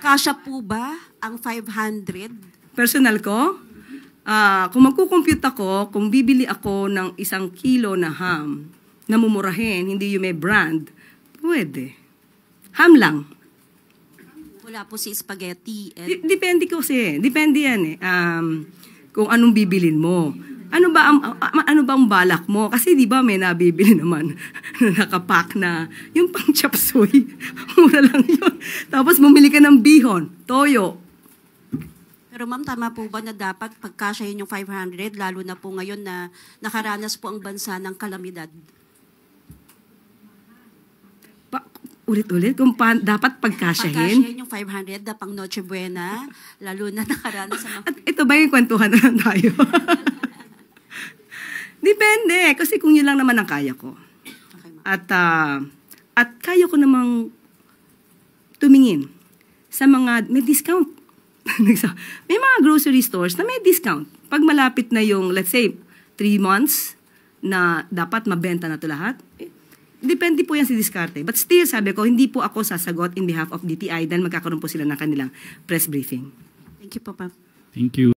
Kasya po ba ang 500? Personal ko, kung magkukompute ako, kung bibili ako ng 1 kilo na ham, na mumurahin, hindi yung may brand, pwede. Ham lang. Wala po si spaghetti. Depende kasi. Depende yan eh. Kung anong bibilin mo. Ano ba ang balak mo? Kasi di ba may nabibili naman na nakapack na yung pang chop suey. Mura lang yun. Tapos bumili ka ng bihon, toyo. Pero ma'am, tama po ba na dapat pagkasyahin yung 500, lalo na po ngayon na nakaranas po ang bansa ng kalamidad? Ulit-ulit, kung dapat pagkasyahin. Pagkasyahin yung 500 na pang Noche Buena, lalo na nakaranas sa mga... At ito ba yung kwentuhan na lang tayo? Depende, kasi kung yun lang naman ang kaya ko. Okay, at kaya ko namang tumingin sa mga may discount. May mga grocery stores na may discount. Pag malapit na yung, let's say, 3 months na dapat mabenta na ito lahat, depende po yan si diskarte. But still, sabi ko, hindi po ako sasagot in behalf of DTI dahil magkakaroon po sila ng kanilang press briefing. Thank you po, ma'am. Thank you.